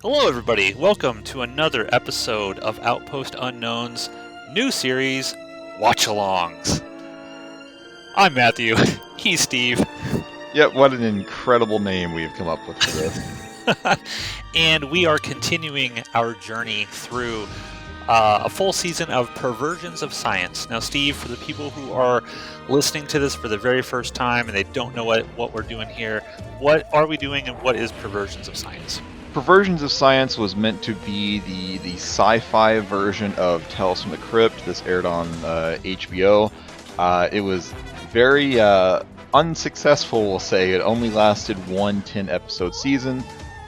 Hello, everybody. Welcome to another episode of Outpost Unknown's new series, Watchalongs. I'm Matthew. He's Steve. Yep, what an incredible name we've come up with for this. And we are continuing our journey through a full season of Perversions of Science. Now, Steve, for the people who are listening to this for the very first time and they don't know what we're doing here, what are we doing and what is Perversions of Science? Perversions of Science was meant to be the sci-fi version of Tales from the Crypt. This aired on HBO. It was very unsuccessful, we'll say. It only lasted one 10-episode season.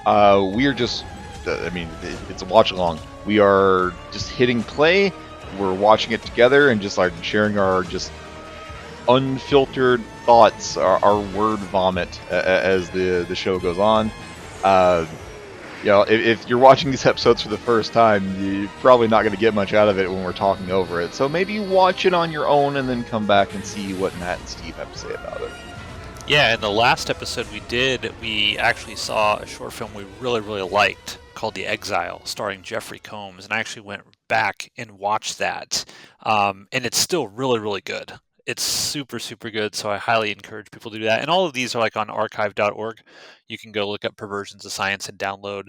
We are just, it's a watch-along. We are just hitting play. We're watching it together and just like sharing our just unfiltered thoughts, our word vomit as the show goes on. If you're watching these episodes for the first time, you're probably not going to get much out of it when we're talking over it. So maybe watch it on your own and then come back and see what Matt and Steve have to say about it. Yeah, in the last episode we did, we actually saw a short film we really, really liked called The Exile, starring Jeffrey Combs, and I actually went back and watched that. And it's still really, really good. It's super, super good, so I highly encourage people to do that. And all of these are like on archive.org. You can go look up Perversions of Science and download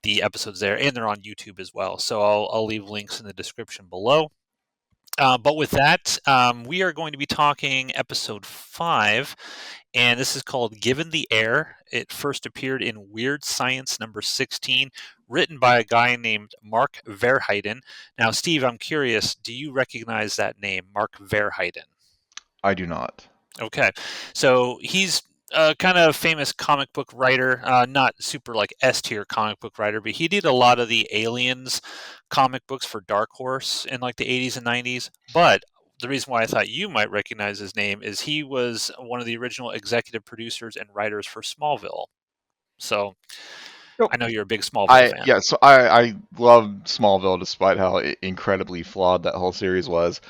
the episodes there, and they're on YouTube as well. So I'll leave links in the description below. But with that, we are going to be talking episode 5, and this is called Given the Air. It first appeared in Weird Science number 16, written by a guy named Mark Verheiden. Now, Steve, I'm curious, do you recognize that name, Mark Verheiden? I do not. Okay, so he's a kind of famous comic book writer, not super like S-tier comic book writer, but he did a lot of the Aliens comic books for Dark Horse in like the 80s and 90s. But the reason why I thought you might recognize his name is he was one of the original executive producers and writers for Smallville. So I know you're a big Smallville fan. Yeah, so I love Smallville despite how incredibly flawed that whole series was.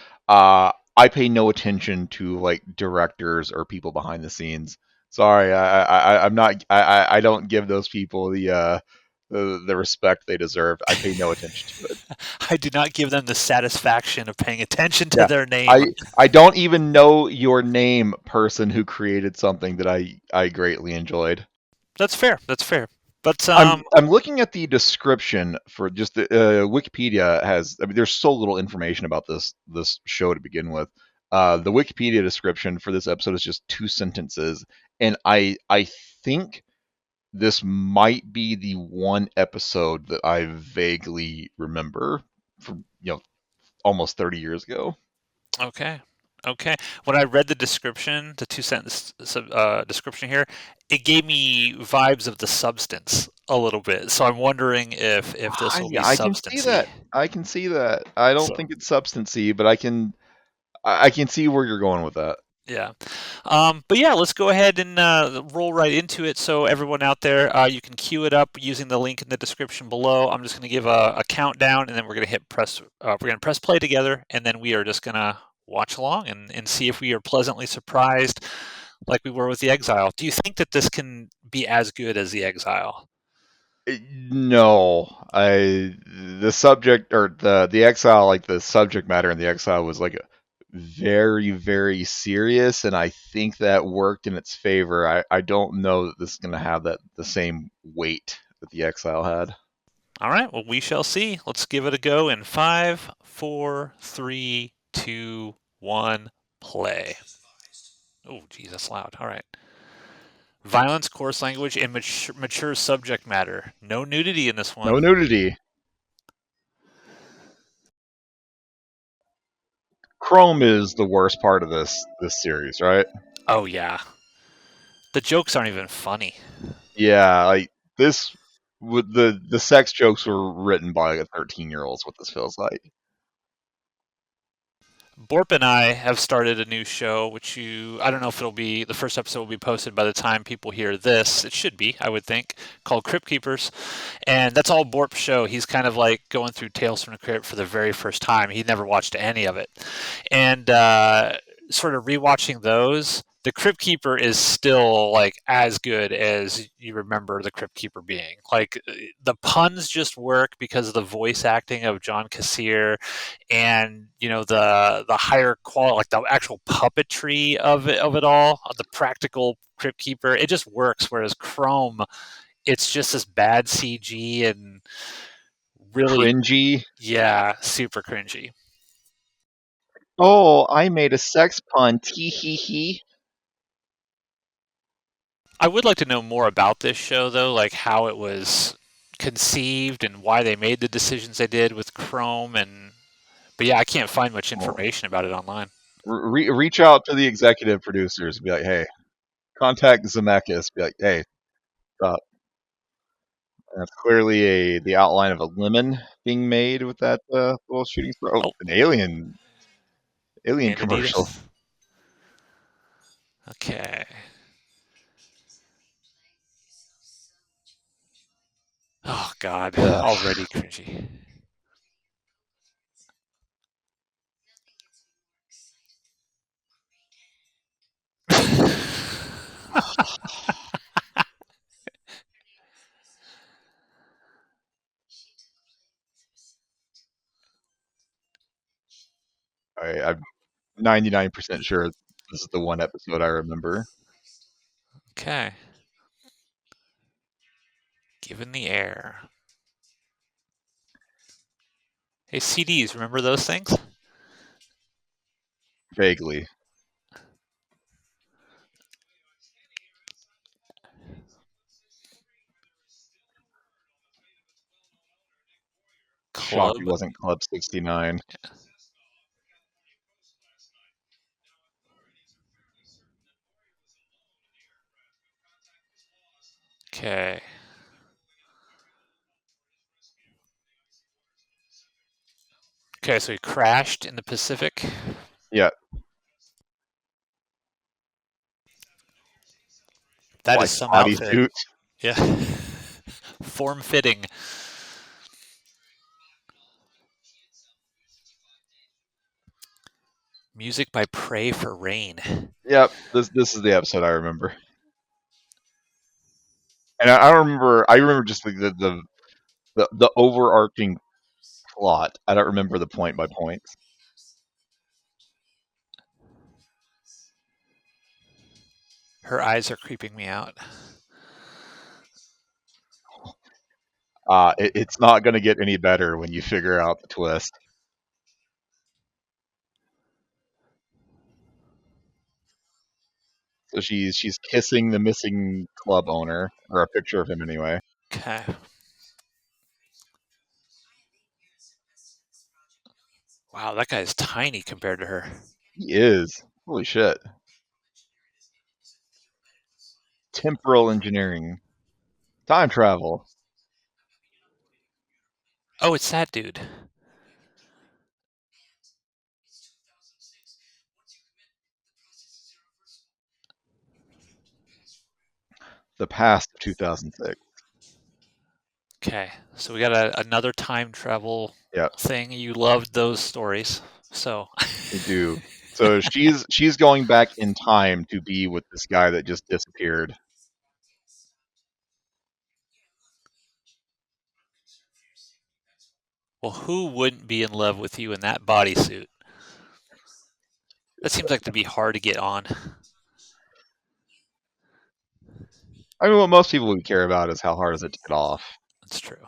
I pay no attention to like directors or people behind the scenes. Sorry, I'm not. I don't give those people the respect they deserve. I pay no attention to it. I do not give them the satisfaction of paying attention to their name. I don't even know your name, person who created something that I greatly enjoyed. That's fair. That's fair. But I'm looking at the description for just the Wikipedia has. I mean, there's so little information about this show to begin with. The Wikipedia description for this episode is just 2 sentences, and I think this might be the one episode that I vaguely remember from almost 30 years ago. Okay. When I read the description, the 2-sentence description here, it gave me vibes of The Substance a little bit. So I'm wondering if this will be substancy. I can see that. I don't think it's substancy, but I can see where you're going with that. Yeah. But yeah, let's go ahead and roll right into it. So everyone out there, you can queue it up using the link in the description below. I'm just going to give a countdown, and then we're going to hit press. We're going to press play together, and then we are just going to watch along and see if we are pleasantly surprised like we were with The Exile. Do you think that this can be as good as The Exile? No, the subject or the Exile, like the subject matter in The Exile was like a very, very serious, and I think that worked in its favor. I don't know that this is going to have the same weight that The Exile had. All right, well, we shall see. Let's give it a go in 5, 4, 3, 2, 1, play. Oh, geez, that's loud. All right. Violence, coarse language, and mature subject matter. No nudity in this one. No nudity. Chrome is the worst part of this series, right? Oh, yeah. The jokes aren't even funny. Yeah, like this, the sex jokes were written by a 13-year-old. What this feels like. Borp and I have started a new show, which I don't know if it'll be, the first episode will be posted by the time people hear this. It should be, I would think, called Crypt Keepers. And that's all Borp's show. He's kind of like going through Tales from the Crypt for the very first time. He'd never watched any of it. And sort of rewatching those, the Crypt Keeper is still like as good as you remember the Crypt Keeper being. Like the puns just work because of the voice acting of John Cassier, and the higher quality, like the actual puppetry of it all, the practical Crypt Keeper. It just works. Whereas Chrome, it's just this bad CG and really, Cringy. yeah, super cringy. Oh, I made a sex pun. Tee hee hee. I would like to know more about this show, though, like how it was conceived and why they made the decisions they did with Chrome. But yeah, I can't find much Oh. information about it online. Reach out to the executive producers. Be like, hey, contact Zemeckis. Be like, hey, uh, that's clearly the outline of a lemon being made with that little shooting star. Oh, Oh, an alien commercial. Aniditas. Okay. Oh God, Ugh. already cringy. I'm 99% sure this is the one episode I remember. Okay. Given the air. Hey, CDs, remember those things? Vaguely. Shocked it Club. wasn't Club 69. Okay. Okay, so he crashed in the Pacific. Yeah, That is like some outfit. bodysuit. Yeah. Form fitting. Music by Pray for Rain. Yep, this is the episode I remember. And I don't remember. I remember just like the overarching plot. I don't remember the point by points. Her eyes are creeping me out. It's not going to get any better when you figure out the twist. So she's kissing the missing club owner, or a picture of him anyway. Okay. Wow, that guy's tiny compared to her. He is. Holy shit. Temporal engineering. Time travel. Oh, it's that dude. The past of 2006. Okay, so we got another time travel Yep, thing. You loved those stories, so I do. So she's going back in time to be with this guy that just disappeared. well, who wouldn't be in love with you in that bodysuit? That seems like to be hard to get on. I mean, what most people would care about is how hard is it to get off. That's true.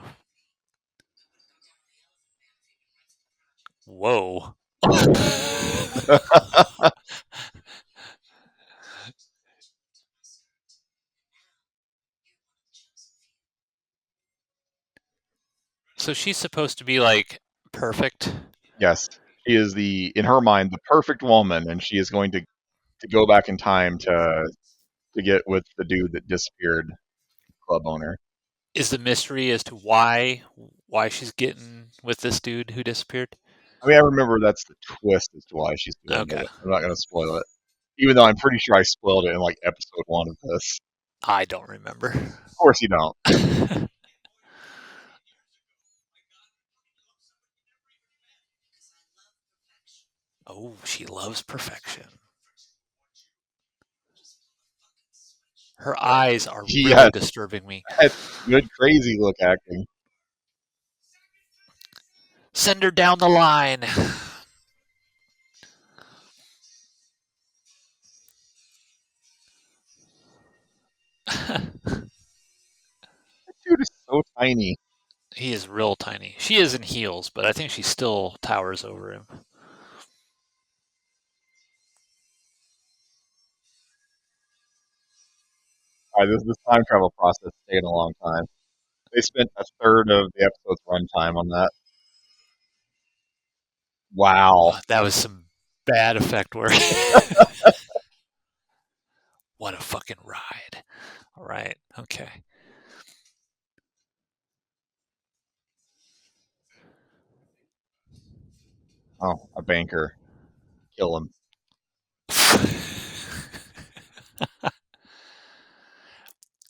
Whoa. So she's supposed to be like perfect. Yes, she is in her mind, the perfect woman, and she is going to go back in time to get with the dude that disappeared, club owner. Is the mystery as to why she's getting with this dude who disappeared? I mean, I remember that's the twist as to why she's doing Okay. it. I'm not going to spoil it, even though I'm pretty sure I spoiled it in like episode one of this. I don't remember. Of course, you don't. Oh, she loves perfection. Her eyes are really Yes, disturbing me. that's good crazy look acting. Send her down the line. Dude is so tiny. He is real tiny. She is in heels, but I think she still towers over him. This time travel process taking a long time. They spent a third of the episode's runtime on that. Wow. That was some bad effect work. What a fucking ride. All right. Okay. Oh, a banker. Kill him.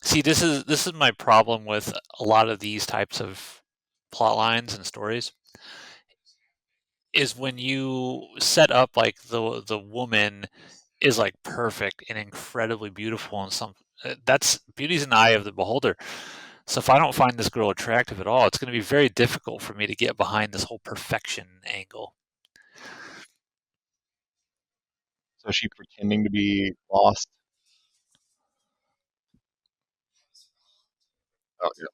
See, this is my problem with a lot of these types of plot lines and stories is when you set up like the woman is like perfect and incredibly beautiful and some that's beauty's an eye of the beholder. So if I don't find this girl attractive at all, it's going to be very difficult for me to get behind this whole perfection angle. So is she pretending to be lost? Oh, yeah.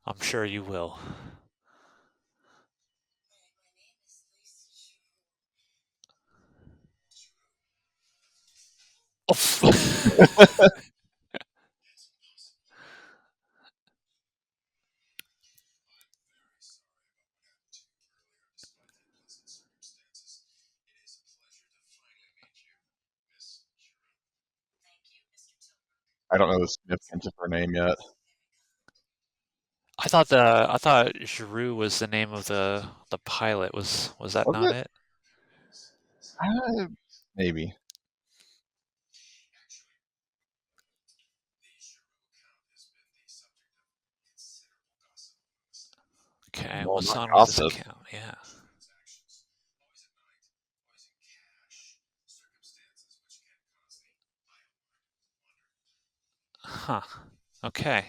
I'm sure you will. I don't know the significance of her name yet. I thought Giroux was the name of the pilot. Was that Was not it? it? Maybe. Okay, Well, what's not on with this gossip. account? Yeah. Huh. Okay.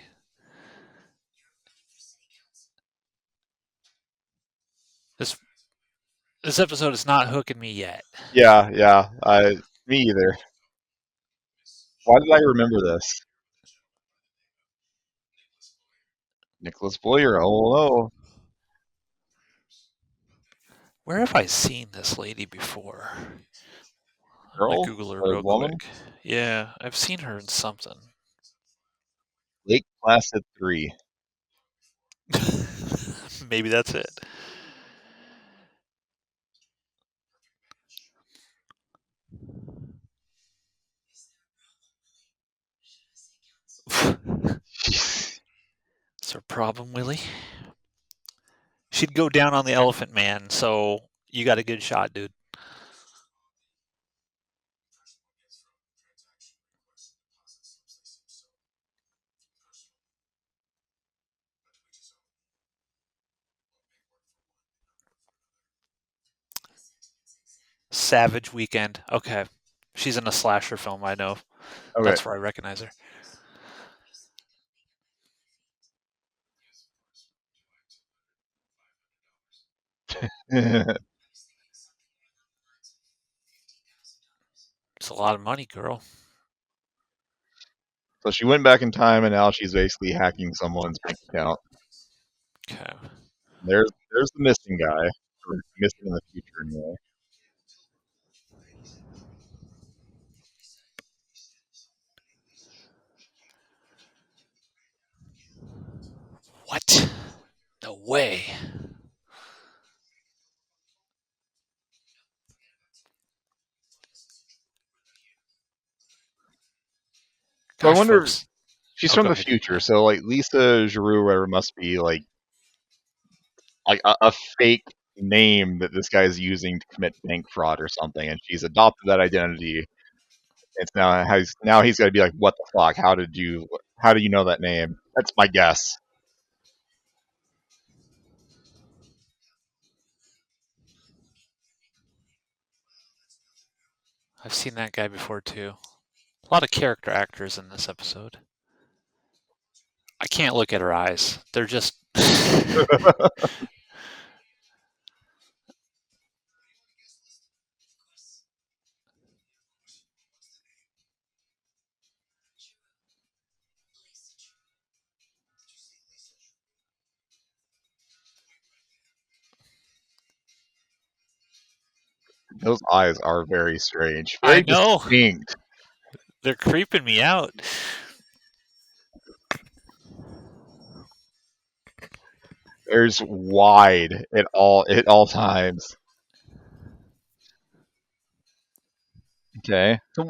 This this episode is not hooking me yet. Yeah, yeah. Me either. Why did I remember this? Nicholas Boyer. Oh no, Where have I seen this lady before? I'm gonna girl, Google her a real woman. quick. Yeah, I've seen her in something. Lake Placid 3. Maybe that's it. Is there a problem, Willie? She'd go down on the Elephant Man, so you got a good shot, dude. Savage Weekend. Okay. She's in a slasher film, I know. Okay. That's where I recognize her. It's a lot of money, girl. So she went back in time, and now she's basically hacking someone's bank account. Okay. There's the missing guy, or missing in the future anyway. What? No way. So I Gosh, wonder, folks. she's Oh, from go the ahead. Go future, ahead. so like Lisa Giroux, or whatever, must be like a fake name that this guy's using to commit bank fraud or something, and she's adopted that identity. It's now he's got to be like, what the fuck? How do you know that name? That's my guess. I've seen that guy before too. A lot of character actors in this episode. I can't look at her eyes. They're just. Those eyes are very strange, I very know. distinct. They're creeping me out. There's wide at all times. Okay. So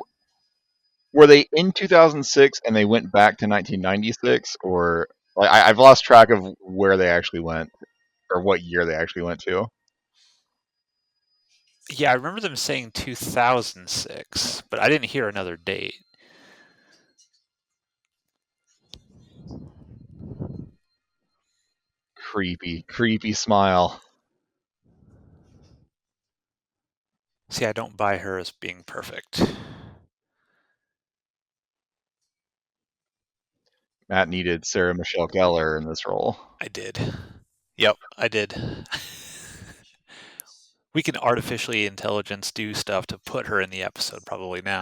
were they in 2006 and they went back to 1996, or like I've lost track of where they actually went or what year they actually went to? Yeah, I remember them saying 2006, but I didn't hear another date. Creepy, creepy smile. See, I don't buy her as being perfect. Matt needed Sarah Michelle Gellar in this role. I did. Yep, I did. We can artificially intelligence do stuff to put her in the episode probably now.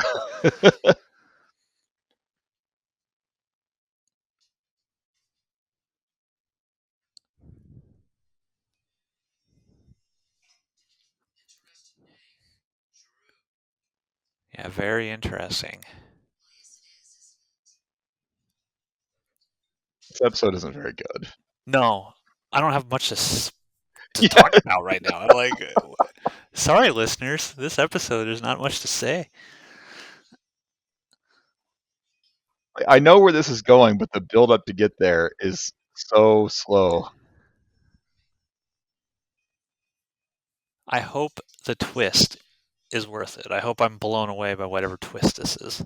Yeah, very interesting. This episode isn't very good. No, I don't have much to Yeah, talk about right now. I'm like, sorry, listeners, this episode there's not much to say. I know where this is going, but the build up to get there is so slow. I hope the twist is worth it. I hope I'm blown away by whatever twist this is.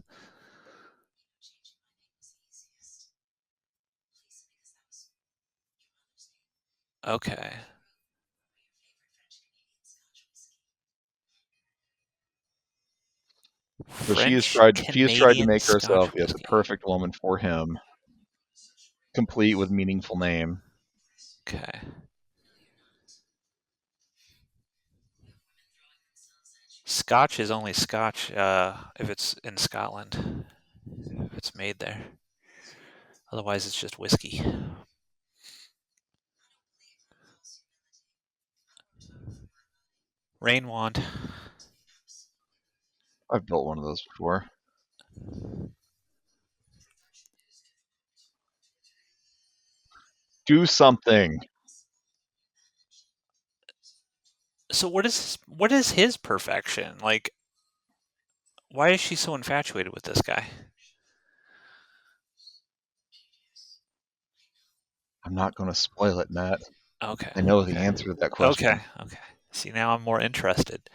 Okay. So she has French tried to Canadian make herself, Scotch yes, a whiskey. perfect woman for him, complete with meaningful name. Okay. Scotch is only Scotch if it's in Scotland, if it's made there. Otherwise, it's just whiskey. Rain wand. I've built one of those before. Do something. So what is his perfection? Like, why is she so infatuated with this guy? I'm not going to spoil it, Matt. Okay. I know the Okay. answer to that Okay. question. Okay. See, now I'm more interested.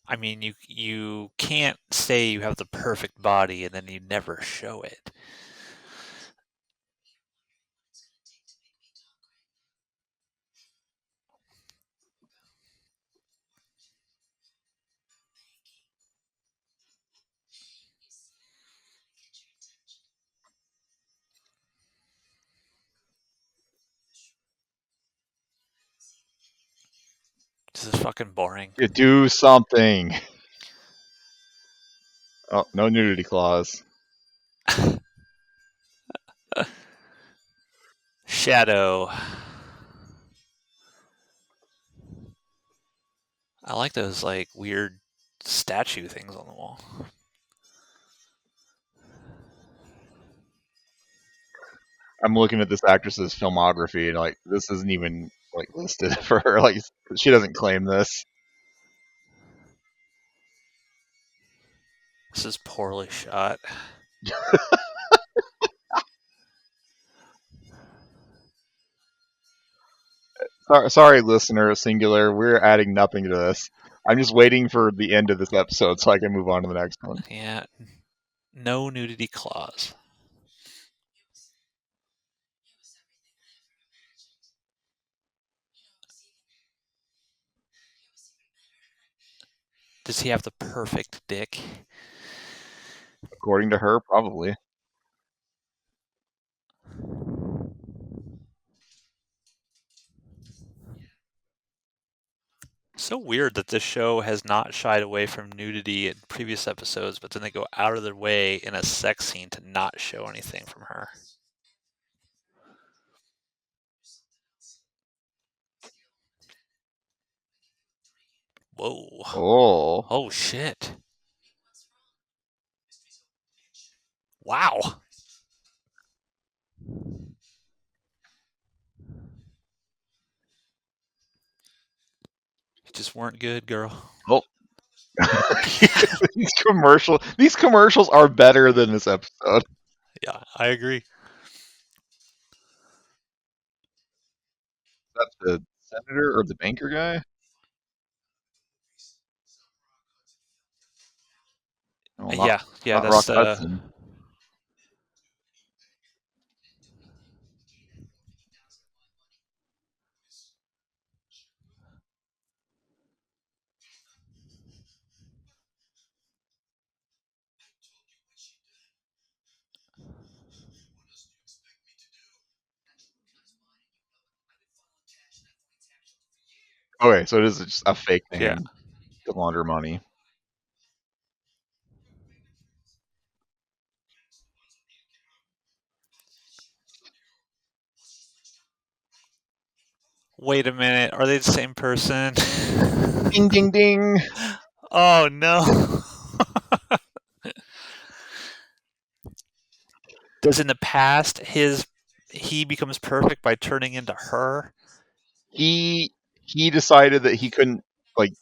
I mean, you can't say you have the perfect body and then you never show it. This is fucking boring. You do something. Oh, no nudity clause. Shadow. I like those like weird statue things on the wall. I'm looking at this actress's filmography and like this isn't even like listed for her. Like she doesn't claim this. This is poorly shot. Sorry, listener, singular. We're adding nothing to this. I'm just waiting for the end of this episode so I can move on to the next one. Yeah, no nudity clause. Does he have the perfect dick? According to her, probably. So weird that this show has not shied away from nudity in previous episodes, but then they go out of their way in a sex scene to not show anything from her. Whoa. Oh. Oh, shit. Wow. You just weren't good, girl. Oh. these commercials are better than this episode. Yeah, I agree. That's the senator or the banker guy? No, Yeah, not that's Rock Hudson. Okay, so it is just a fake yeah. name to launder money. Wait a minute, are they the same person? Ding, ding, ding. Oh no. Does in the past he becomes perfect by turning into her? He he decided that he couldn't like.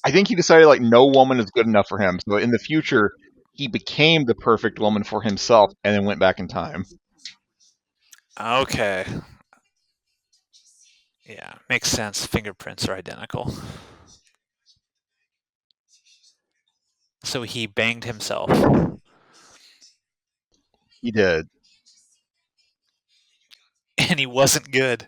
I think he decided like no woman is good enough for him. So in the future, he became the perfect woman for himself, and then went back in time. Okay. Yeah, makes sense. Fingerprints are identical. So he banged himself. He did. And he wasn't good.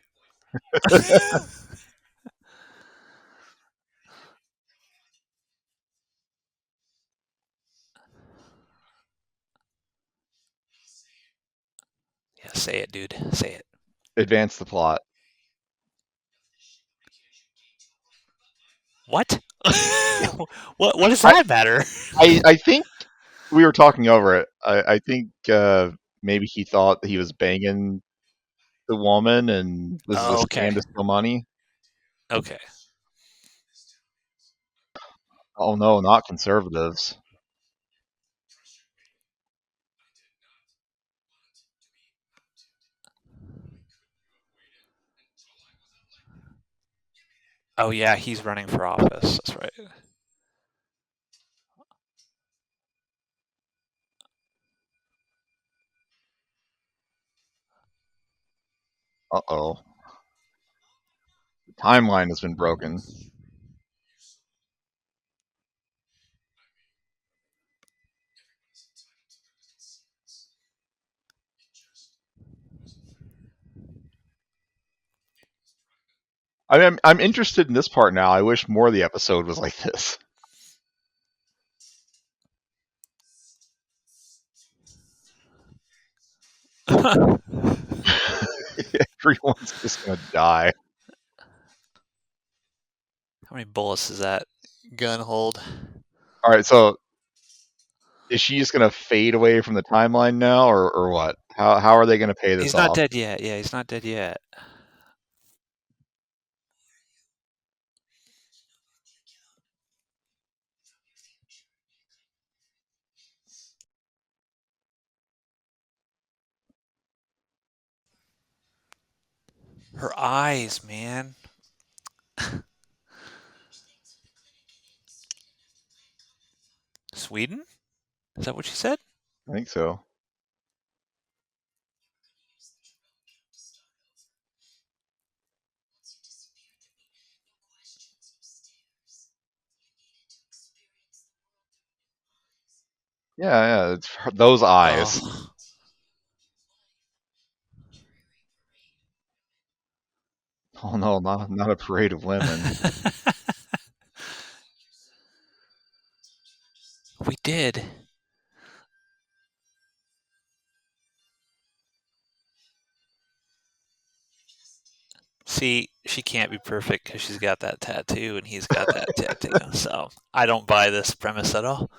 Yeah, say it, dude. Say it. Advance the plot. What? What does I, that matter? I think we were talking over it. I think maybe he thought he was banging the woman, and this is a Oh, okay. scam to steal money. Okay. Oh no, not conservatives. Oh yeah, he's running for office. That's right. Uh oh. The timeline has been broken. I'm interested in this part now. I wish more of the episode was like this. How Everyone's just gonna die. many bullets does that gun hold? All right, so is she just gonna fade away from the timeline now, or what? How are they gonna pay this He's not off? dead yet. Yeah, he's not dead yet. Her eyes, man. Sweden? Is that what she said? I think so. Yeah, yeah, those eyes. Oh. Oh no, not a parade of women. We did. See, she can't be perfect because she's got that tattoo and he's got that tattoo. So I don't buy this premise at all.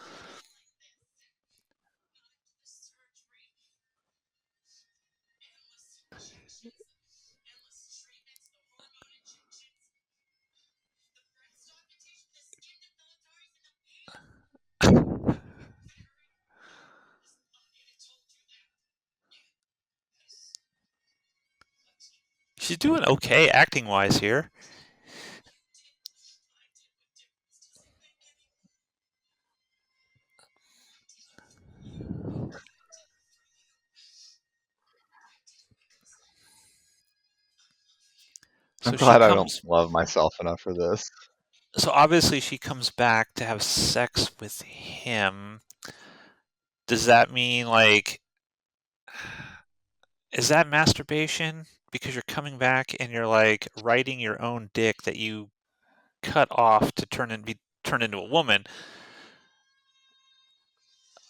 She's doing okay acting wise here. I'm So she glad I don't comes. love myself enough for this. So obviously she comes back to have sex with him. Does that mean like is that masturbation? Because you're coming back and you're like writing your own dick that you cut off to be turned into a woman.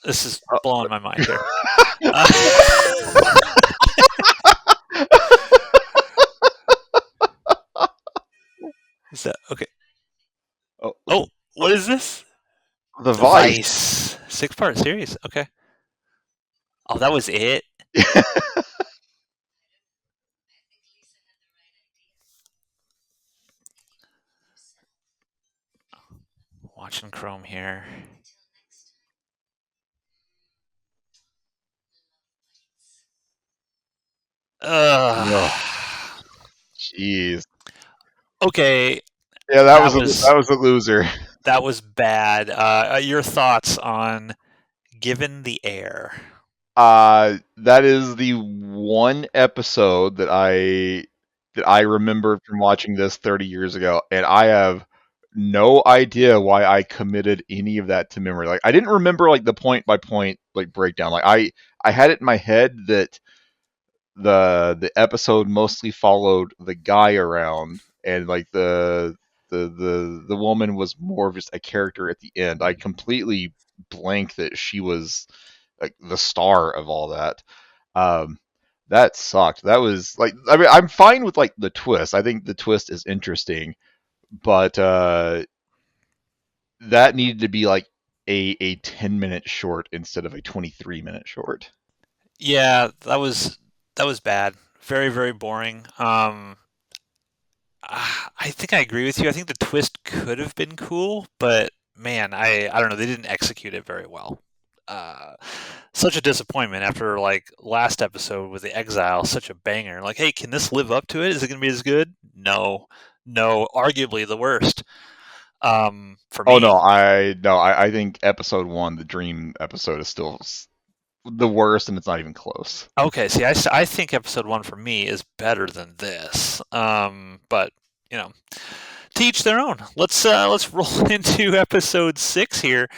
This is blowing my mind here. Uh, is that okay? Oh, Oh, what is this? the Vice. Vice, 6-part series. Okay. Oh, that was it. Watching Chrome here. No, Ugh. jeez. Okay, Yeah, that was that was a loser. that was bad. Your thoughts on Given the Air? That is the one episode that I remember from watching this 30 years ago, and I have no idea why I committed any of that to memory. Like I didn't remember like the point by point like breakdown. Like I had it in my head that the episode mostly followed the guy around, and like the woman was more of just a character at the end. I completely blank that she was like the star of all that. Um, that sucked. That was like, I mean, I'm fine with like the twist. I think the twist is interesting, but that needed to be like a 10-minute short instead of a 23-minute short. Yeah, that was bad. Very, very boring. I think I agree with you. I think the twist could have been cool, but man, I don't know. They didn't execute it very well. Uh, Such a disappointment after like last episode with the Exile, such a banger. Like, hey, can this live up to it? Is it going to be as good? No, no. Arguably the worst for Oh no, me. I think episode one, the dream episode, is still the worst, and it's not even close. Okay, see, I think episode one for me is better than this. But you know, to each their own. Let's roll into episode 6 here.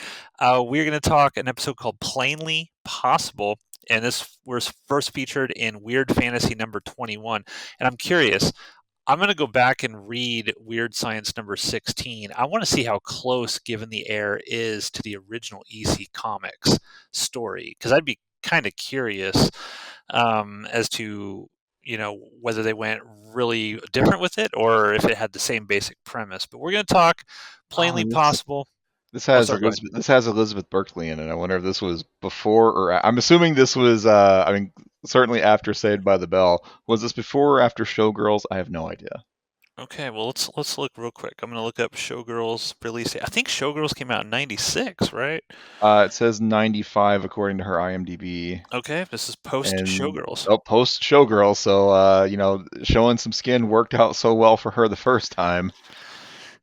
We're going to talk an episode called Plainly Possible, and this was first featured in Weird Fantasy number 21. And I'm curious. I'm going to go back and read Weird Science number 16. I want to see how close Given the Air is to the original EC Comics story because I'd be kind of curious as to whether they went really different with it or if it had the same basic premise. But we're going to talk Oh, Plainly Possible. this Oh, has sorry, go ahead. Elizabeth. This has Elizabeth Berkley in it. I wonder if this was before or I'm assuming this was. I mean, certainly after Saved by the Bell. Was this before or after Showgirls? I have no idea. Okay, well let's look real quick. I'm going to look up Showgirls release date. I think Showgirls came out in '96, right? It says 95 according to her IMDb, Okay, this is post and Showgirls. oh, post Showgirls. So showing some skin worked out so well for her the first time.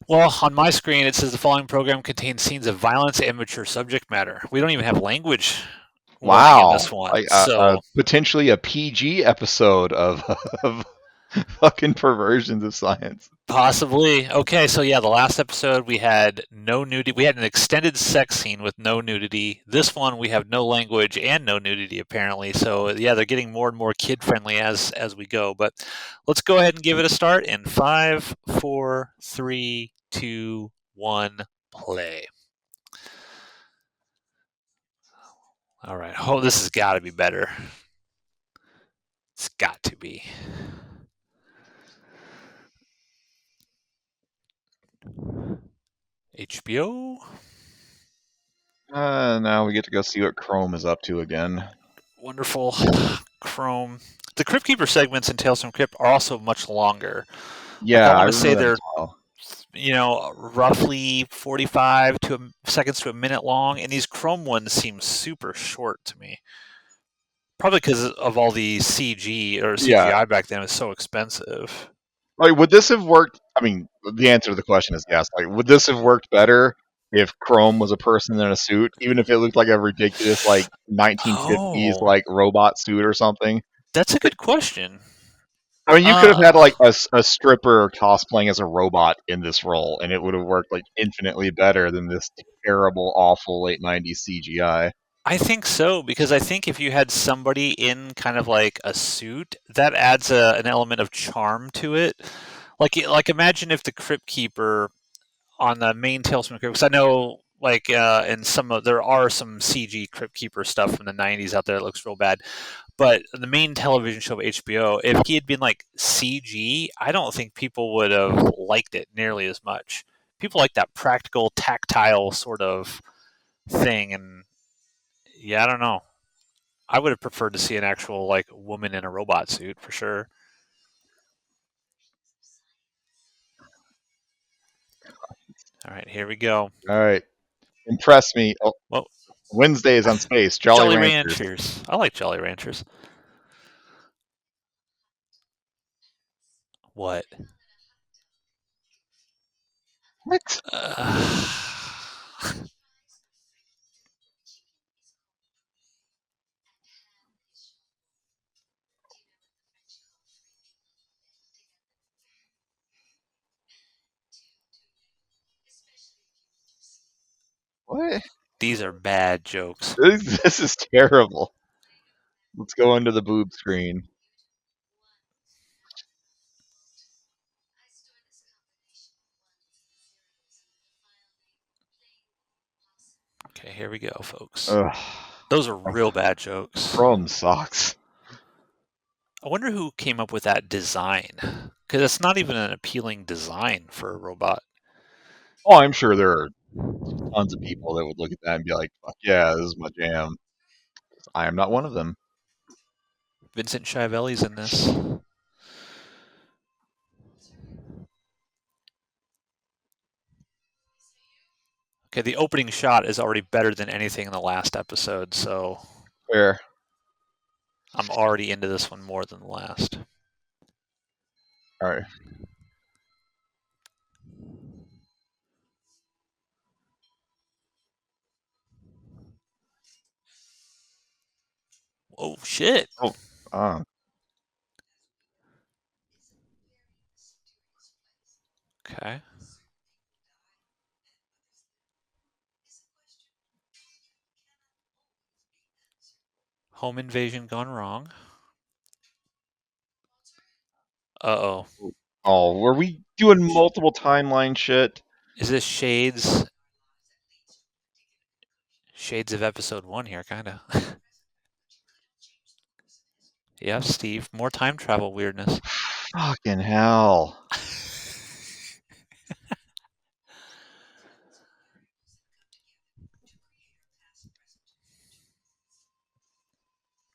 Well, on my screen, it says the following program contains scenes of violence and mature subject matter. We don't even have language warning in Wow, this one. like So, potentially a PG episode of of, Fucking perversions of science. Possibly. Okay, so yeah, the last episode we had no nudity. We had an extended sex scene with no nudity. This one we have no language and no nudity apparently. So yeah, they're getting more and more kid friendly as we go. But let's go ahead and give it a start in five, four, three, two, one, play. All right. Oh, this has got to be better. It's got to be. HBO. Now we get to go see what Chrome is up to again. Wonderful. Chrome. The Crypt Keeper segments in Tales from Crypt are also much longer. Like I Yeah, I want to say remember that they're as well. roughly 45 seconds to a minute long, and these Chrome ones seem super short to me. Probably because of all the CG or Yeah, CGI back then was so expensive. like would this have worked? I mean, the answer to the question is yes. Like, would this have worked better if Chrome was a person in a suit, even if it looked like a ridiculous like 1950s Oh, like robot suit or something? that's a good question. I mean, you could have had Uh, like a stripper cosplaying as a robot in this role, and it would have worked like infinitely better than this terrible, awful late '90s CGI. I think so because I think if you had somebody in kind of like a suit, that adds an element of charm to it. Like imagine if the Crypt Keeper on the main Tales from the Crypt, because I know like in some of there are some CG Crypt Keeper stuff from the '90s out there that looks real bad. But the main television show of HBO, if he had been like CG, I don't think people would have liked it nearly as much. People like that practical, tactile sort of thing, and yeah, I don't know. I would have preferred to see an actual like woman in a robot suit for sure. All right, here we go. All right, impress me. Oh, Well, Wednesdays on Space, Jolly Jolly Ranchers. Ranchers. I like Jolly Ranchers. What? What? Uh, What? these are bad jokes. This is terrible. Let's go into the boob screen. Okay, here we go, folks. Ugh. Those are real bad jokes. Chrome sucks. I wonder who came up with that design. Because it's not even an appealing design for a robot. Oh, I'm sure there are tons of people that would look at that and be like, "Fuck yeah, this is my jam." I am not one of them. Vincent Schiavelli's in this. Okay, the opening shot is already better than anything in the last episode, so Fair. I'm already into this one more than the last. All right. Oh, shit. Oh, uh, Okay. Home invasion gone wrong. Uh-oh. oh, were we doing multiple timeline shit? Is this Shades of episode 1 here, kind of. Yeah, Steve. More time travel weirdness. Fucking hell.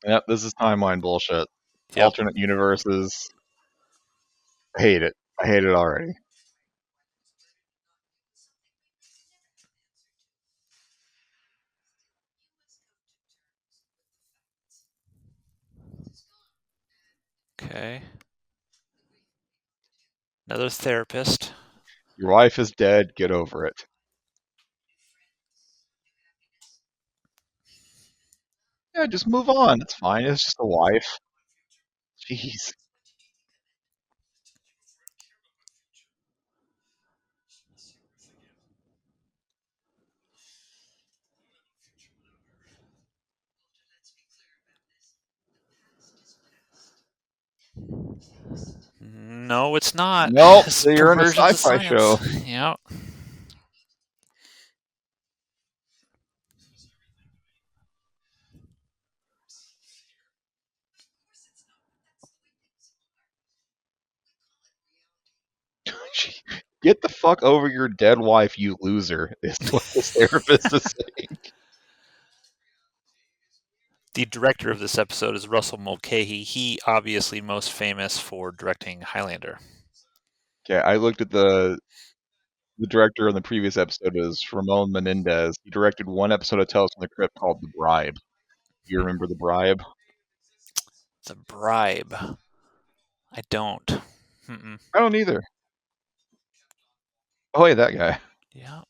Yep, this is timeline bullshit. Yep. Alternate universes. I hate it. I hate it already. Okay. Another therapist. Your wife is dead. Get over it. Yeah, just move on. It's fine. It's just a wife. Jeez. No, it's not. Nope, It's you're in a perversions of sci-fi science. show. Yeah. Get the fuck over your dead wife, you loser, is what this therapist is saying. The director of this episode is Russell Mulcahy. He obviously most famous for directing Highlander. Okay, I looked at the director in the previous episode is Ramon Menendez. He directed one episode of Tales from the Crypt called The Bribe. Do you remember The Bribe? The Bribe. I don't. Mm-mm. I don't either. Oh, hey, that guy. Yeah.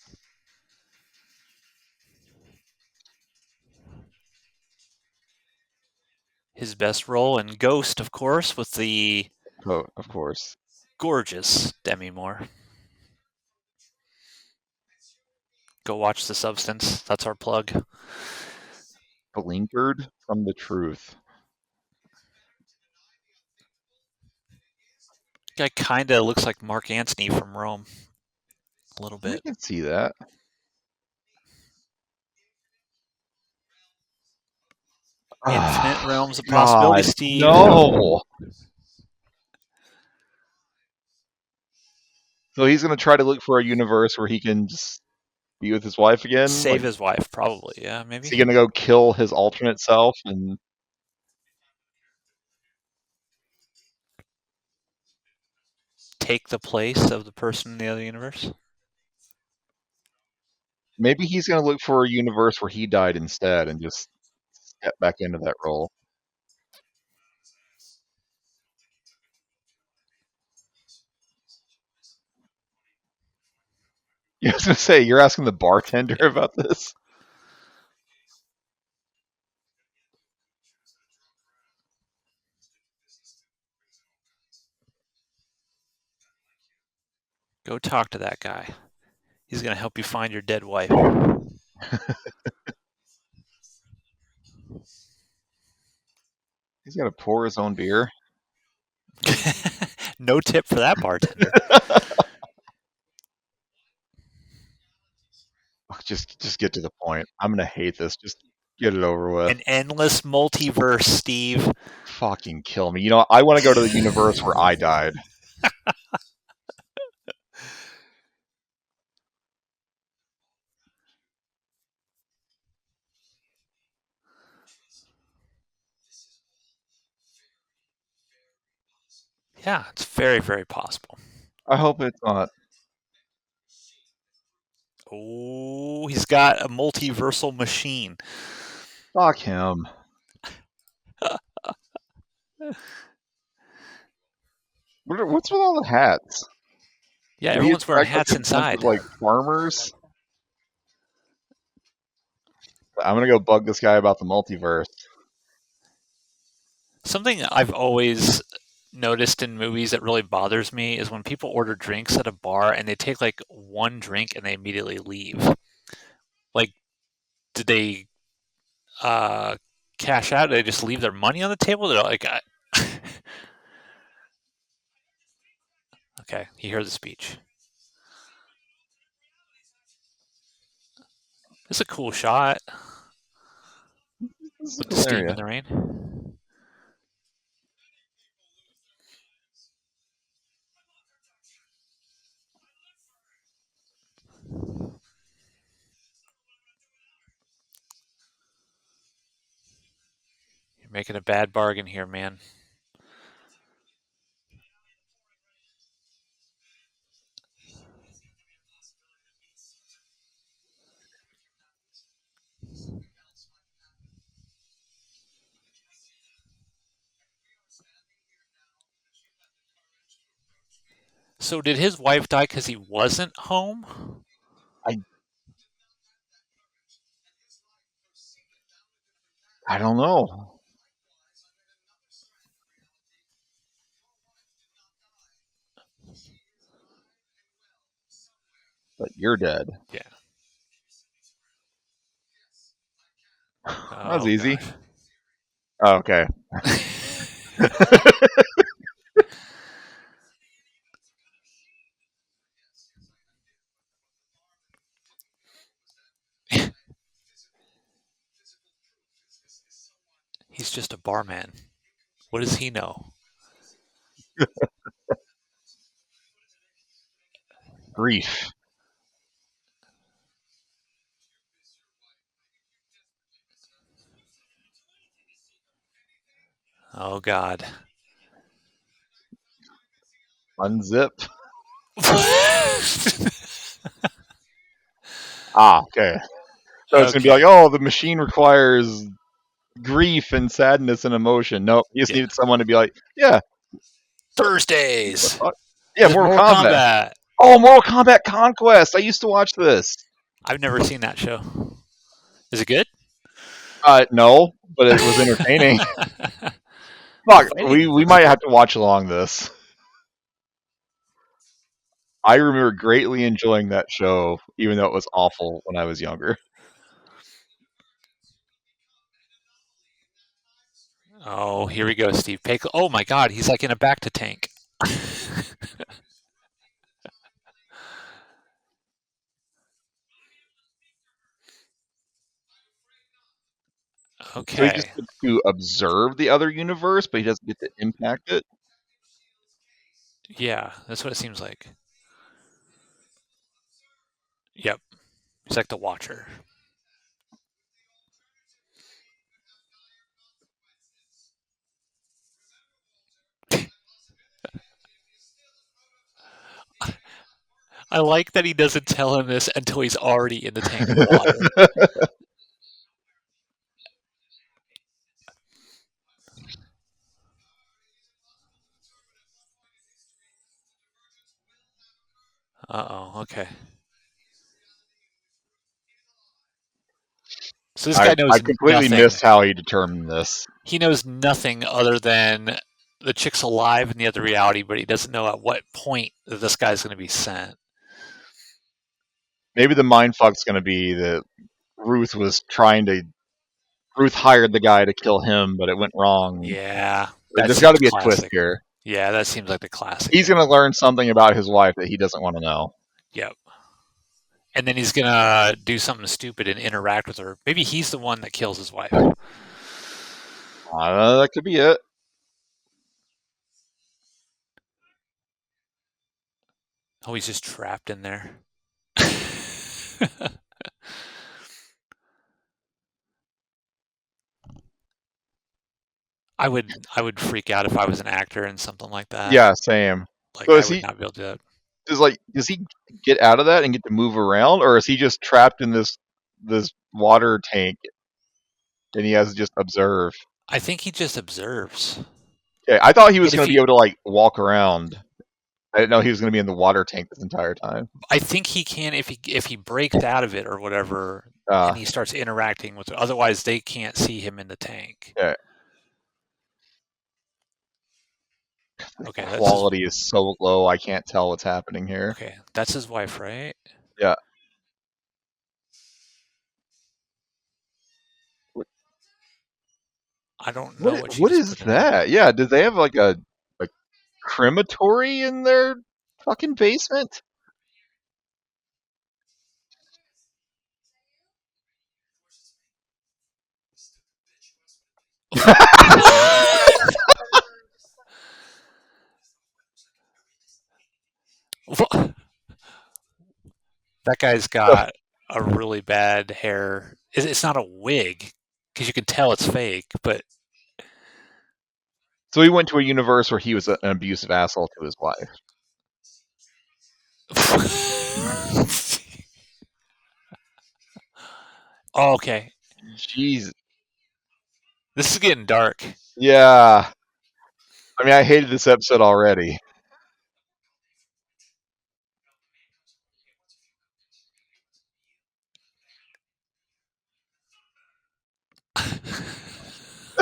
His best role in Ghost, of course, with the Oh, of course. gorgeous Demi Moore. Go watch The Substance. That's our plug. Blinkered from the truth. Guy kind of looks like Mark Antony from Rome. A little I bit. can see that. Infinite Oh, realms of possibility, God, Steve. no. So he's gonna try to look for a universe where he can just be with his wife again. Save Like, his wife, probably. Yeah, is maybe. he gonna go kill his alternate self? And Take the place of the person in the other universe. maybe he's gonna look for a universe where he died instead, and just step back into that role. I was gonna say, you're asking the bartender Yeah. about this. Go talk to that guy. He's going to help you find your dead wife. He's gotta pour his own beer. No tip for that bartender. Just get to the point. I'm gonna hate this. Just get it over with. An endless multiverse, Steve. Fucking kill me. You know, I want to go to the universe where I died. Yeah, it's very, very possible. I hope it's not. Oh, he's got a multiversal machine. Fuck him. What's with all the hats? Yeah, Did he everyone's wearing attract like hats a bunch of inside. like farmers? I'm gonna go bug this guy about the multiverse. Something I've always noticed in movies that really bothers me is when people order drinks at a bar and they take like one drink and they immediately leave. Like, did they uh, cash out? Did they just leave their money on the table? They're like, okay, you hear the speech. It's a cool shot This is a with the cool steam in area. the rain. You're making a bad bargain here, man. So did his wife die because he wasn't home? I I don't know. But you're dead. Yeah. That was Oh easy. gosh. Oh, okay. He's just a barman. What does he know? Grief. Oh God. Unzip. Ah, okay. So it's gonna be like, Okay. oh, the machine requires grief and sadness and emotion. Nope, you just Yeah. needed someone to be like, yeah, Thursdays. uh, yeah, Is it Mortal Mortal Kombat. Kombat? Oh, Mortal Kombat Conquest. I used to watch this. I've never seen that show. Is it good? No, but it was entertaining. Well, Fuck, fighting we looks might have good. to watch along this. I remember greatly enjoying that show, even though it was awful when I was younger. Oh, here we go, Steve Pickle. Oh my God, he's like in a back to tank. So he just Okay. gets to observe the other universe, but he doesn't get to impact it. Yeah, that's what it seems like. Yep. He's like the Watcher. I like that he doesn't tell him this until he's already in the tank of water. Uh-oh, okay. So this guy I knows completely nothing. missed how he determined this. He knows nothing other than the chick's alive in the other reality, but he doesn't know at what point that this guy's going to be sent. Maybe the mind fuck's going to be that Ruth was trying to. Ruth hired the guy to kill him, but it went wrong. Yeah, that There's got seems to be a twist classic. here. Yeah, that seems like the classic He's going thing. to learn something about his wife that he doesn't want to know. Yep. And then he's gonna do something stupid and interact with her. Maybe he's the one that kills his wife. That could be it. Oh, he's just trapped in there. I would freak out if I was an actor in something like that. Yeah, same. Like So I is would he? not be able to do it. Does he get out of that and get to move around, or is he just trapped in this water tank and he has to just observe? I think he just observes. Okay, I thought he was And if going to be he able to like walk around. I didn't know he was going to be in the water tank this entire time. I think he can if he breaks out of it or whatever Uh, and he starts interacting with her. Otherwise they can't see him in the tank. yeah, Okay, that's his quality is so low, I can't tell what's happening here. okay, that's his wife, right? Yeah. I don't know what she What just is put in there. that? Yeah, did they have like a crematory in their fucking basement? That guy's got a really bad hair. It's not a wig because you can tell it's fake, but So he went to a universe where he was an abusive asshole to his wife. oh, okay. Jeez. This is getting dark. Yeah. I mean, I hated this episode already.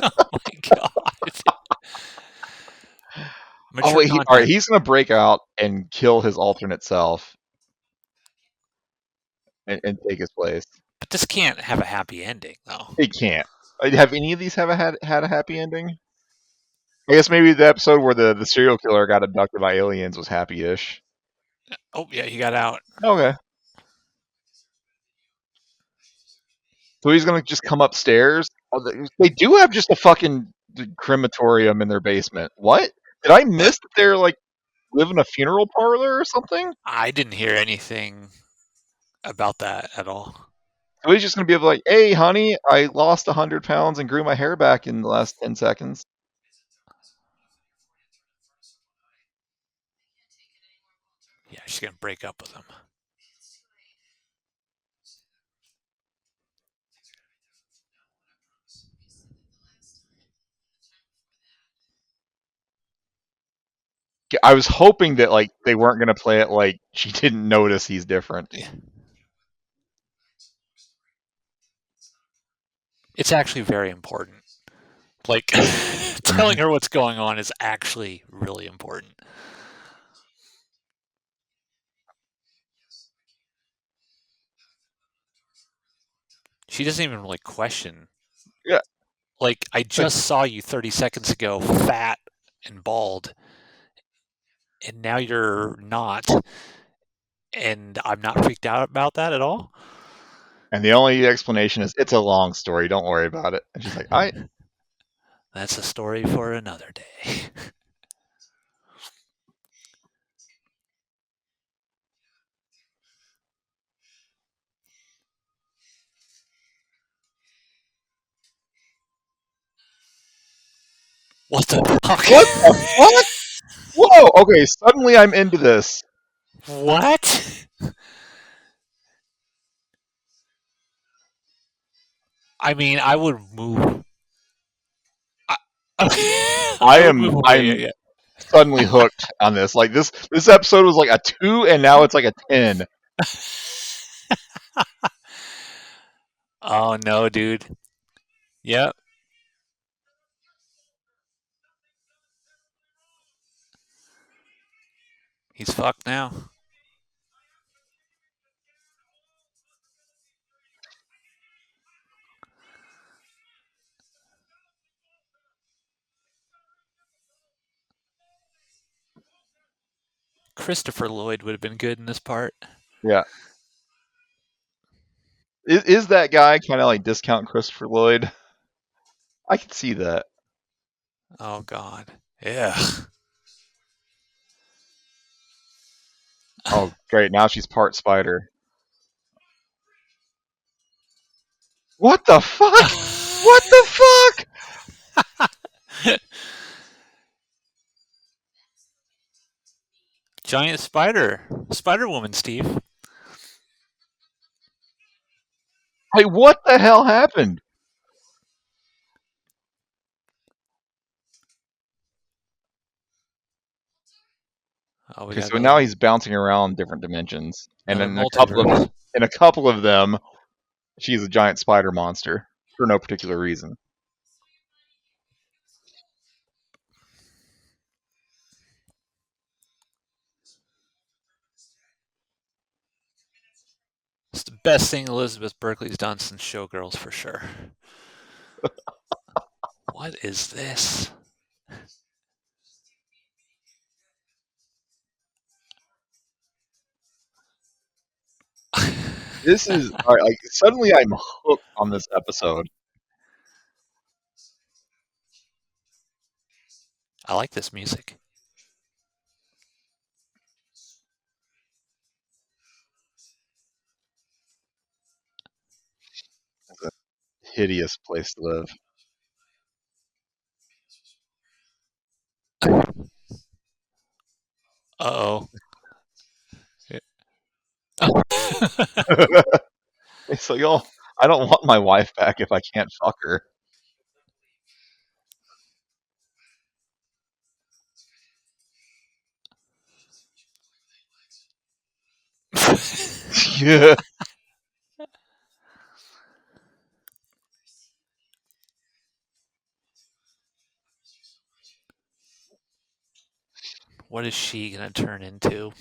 oh my god. Oh Mature wait, all right. content. He's gonna break out and kill his alternate self and take his place. But this can't have a happy ending, though. It can't. Have any of these have had a happy ending? I guess maybe the episode where the serial killer got abducted by aliens was happy-ish. Oh, yeah, he got out. Okay. So he's gonna just come upstairs. Oh, they do have just a fucking crematorium in their basement. What? Did I miss that they're like live in a funeral parlor or something? I didn't hear anything about that at all. So he's just gonna be like, "Hey, honey, I lost 100 pounds and grew my hair back in the last 10 seconds." Yeah, she's gonna break up with him. I was hoping that like they weren't gonna play it like she didn't notice he's different. Yeah. It's actually very important. Like telling her what's going on is actually really important. She doesn't even really question. Yeah, Like, I just saw you 30 seconds ago, fat and bald, and now you're not. And I'm not freaked out about that at all. and the only explanation is it's a long story. Don't worry about it. And she's like, "I." That's a story for another day. What the fuck? What the fuck? Whoa. Okay. Suddenly I'm into this. What? I mean, I would move. I, I I would am. move away. I'm Yeah. suddenly hooked on this. Like this episode was like a 2, and now it's like a 10. Oh no, dude. Yep, he's fucked now. Christopher Lloyd would have been good in this part. Yeah. Is that guy kind of like discount Christopher Lloyd? I can see that. Oh god. Yeah. Oh, great. Now she's part spider. What the fuck? What the fuck? Giant spider. Spider Woman, Steve. Hey, what the hell happened? Oh, we Okay, got so now another he's bouncing around different dimensions, and another in multiverse. a couple of them, she's a giant spider monster for no particular reason. It's the best thing Elizabeth Berkley's done since Showgirls for sure. What is this? This is like suddenly I'm hooked on this episode. I like this music. It's a hideous place to live. Uh-oh. It's like, oh, I don't want my wife back if I can't fuck her. Yeah. What is she gonna turn into?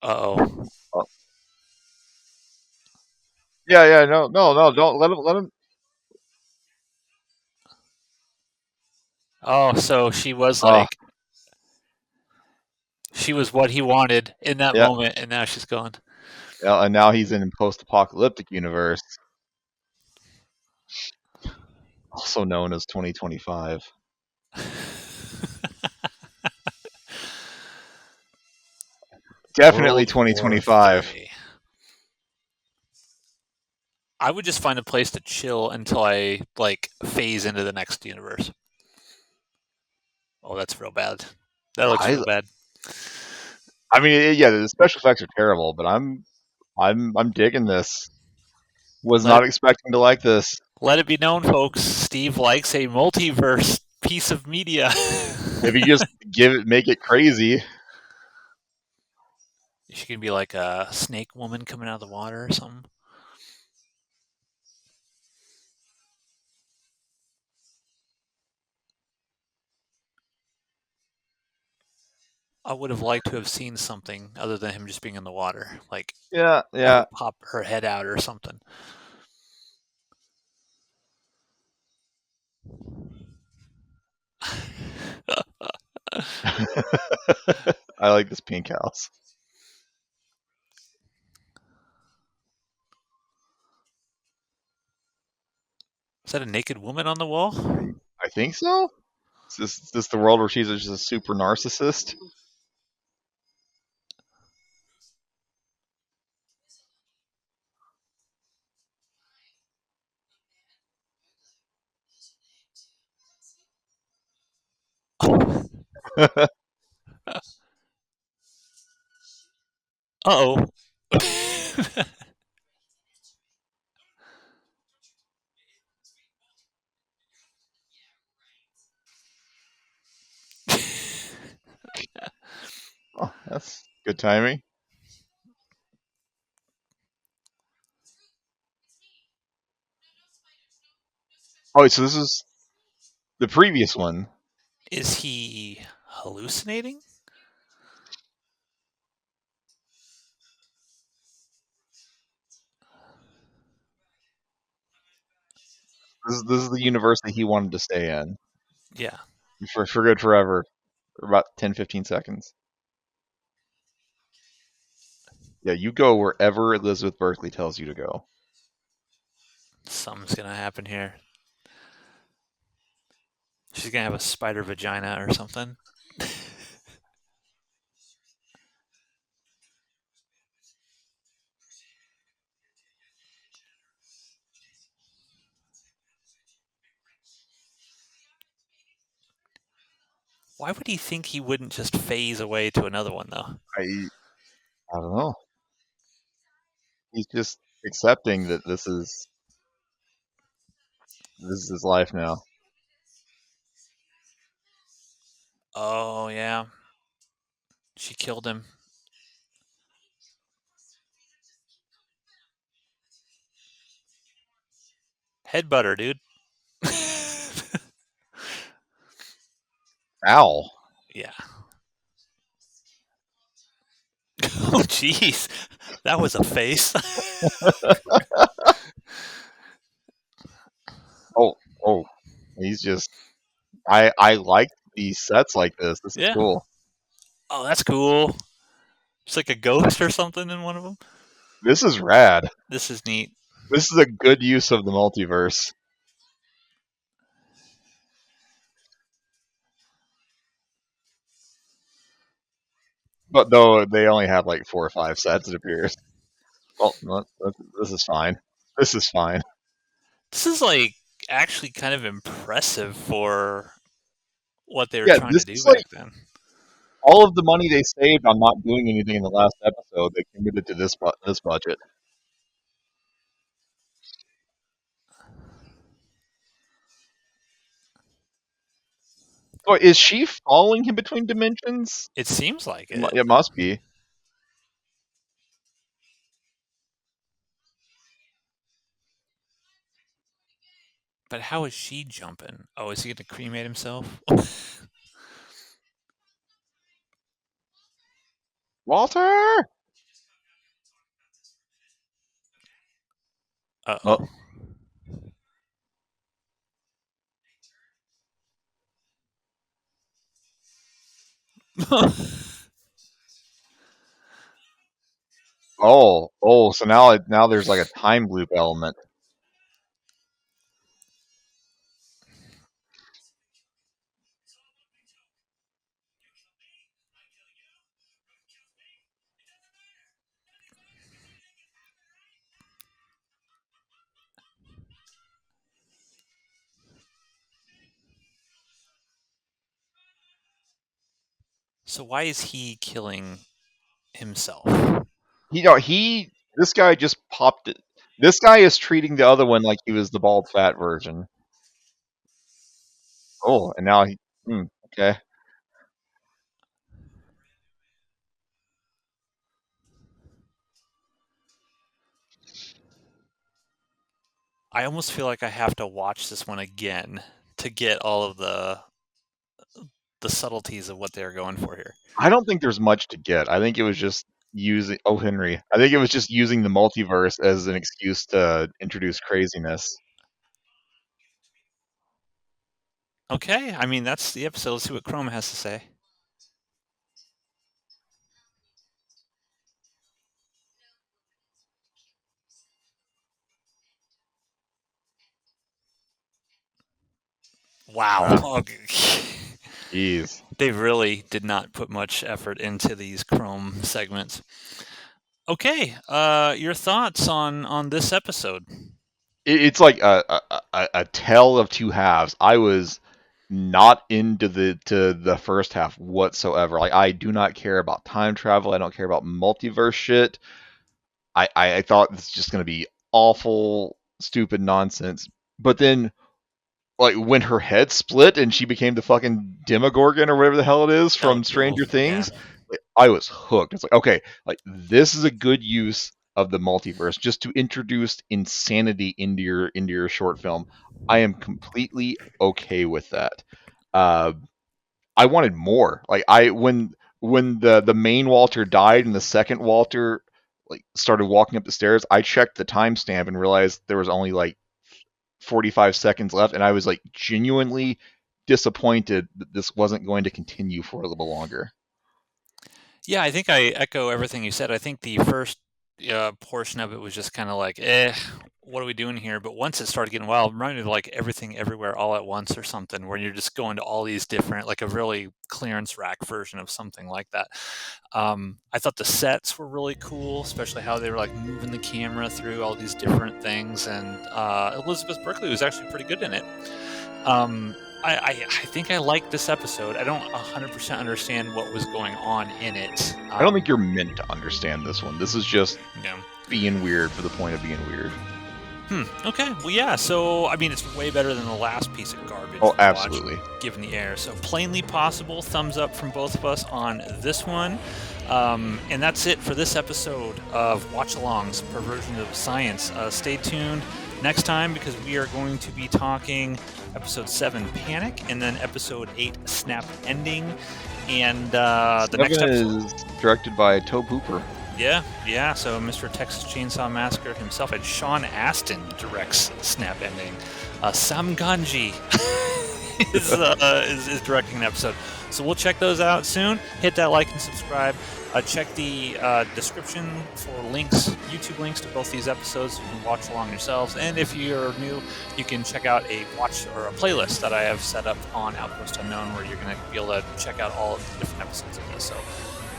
Uh-oh. Oh, yeah, yeah, no, no, no, don't let him. Oh, so Oh, she was what he wanted in that yeah, moment, and now she's gone. And now he's in post-apocalyptic universe, also known as 2025. Definitely World War 2025. III. I would just find a place to chill until I like phase into the next universe. Oh, that's real bad. That looks I real bad. I mean, yeah, the special effects are terrible, but I'm digging this. Was Let not expecting to like this. let it be known, folks. Steve likes a multiverse piece of media. If you just make it crazy. She can be like a snake woman coming out of the water or something. I would have liked to have seen something other than him just being in the water, like Yeah, have yeah. her pop her head out or something. I like this pink house. Is that a naked woman on the wall? I think so. Is this the world where she's just a super narcissist? Uh oh. Oh, that's good timing. Oh, so this is the previous one. Is he hallucinating? This is the universe that he wanted to stay in Yeah. for good forever, for about 10-15 seconds. Yeah, you go wherever Elizabeth Berkley tells you to go. Something's gonna happen here. She's gonna have a spider vagina or something. Why would he think he wouldn't just phase away to another one though? I don't know. He's just accepting that this is his life now. Oh yeah. She killed him. Headbutt her, dude. Ow. Yeah. Oh jeez. That was a face. Oh, oh. He's just I like these sets like this. This is Yeah. cool. Oh, that's cool. It's like a ghost or something in one of them. This is rad. This is neat. This is a good use of the multiverse. But though they only have like 4 or 5 sets, it appears. Well, no, this is fine. This is fine. This is like actually kind of impressive for what they were Yeah, trying this to do is like back then. all of the money they saved on not doing anything in the last episode. They committed to this budget. So is she following him between dimensions? It seems like it. It must be. But how is she jumping? Oh, is he going to cremate himself? Walter. Uh Oh, oh. So now there's like a time loop element. So why is he killing himself? This guy just popped it. This guy is treating the other one like he was the bald fat version. Oh, and now okay. I almost feel like I have to watch this one again to get all of the subtleties of what they're going for here. I don't think there's much to get. I think it was just using. Oh, Henry. I think it was just using the multiverse as an excuse to introduce craziness. Okay, I mean that's the episode. Let's see what Chrome has to say. Wow. Okay. Jeez. They really did not put much effort into these Chrome segments. Okay, your thoughts on this episode? It's like a tale of two halves. I was not into the first half whatsoever. Like I do not care about time travel. I don't care about multiverse shit. I thought this was just gonna be awful, stupid nonsense. But then like when her head split and she became the fucking Demogorgon or whatever the hell it is That from was cool. Stranger Yeah. Things, like, I was hooked. It's like, okay, like this is a good use of the multiverse just to introduce insanity into your short film. I am completely okay with that. Uh, I wanted more. Like I when the main Walter died and the second Walter like started walking up the stairs, I checked the timestamp and realized there was only like 45 seconds left, and I was like genuinely disappointed that this wasn't going to continue for a little longer. Yeah, I think I echo everything you said. I think the first portion of it was just kind of like, what are we doing here? But once it started getting wild, it reminded me of like Everything Everywhere All at Once or something, where you're just going to all these different, like a really clearance rack version of something like that. I thought the sets were really cool, especially how they were like moving the camera through all these different things. And Elizabeth Berkley was actually pretty good in it. I think I liked this episode. I don't 100% understand what was going on in it. I don't think you're meant to understand this one. This is just Yeah. being weird for the point of being weird. Okay. Well, yeah. So, I mean, it's way better than the last piece of garbage. Oh, we watched, absolutely. Given the air. So, plainly possible. Thumbs up from both of us on this one. And that's it for this episode of Watchalong's Perversions of Science. Stay tuned next time because we are going to be talking episode 7, Panic, and then episode 8, Snap Ending. And the next episode is directed by Tobe Hooper. Yeah. So Mr. Texas Chainsaw Massacre himself, and Sean Astin directs Snap Ending. Sam Ganji is directing an episode. So we'll check those out soon. Hit that like and subscribe. Check the description for links, YouTube links to both these episodes. You can watch along yourselves. And if you're new, you can check out a watch or a playlist that I have set up on Outpost Unknown, where you're going to be able to check out all of the different episodes of this. So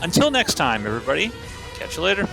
until next time, everybody. Catch you later.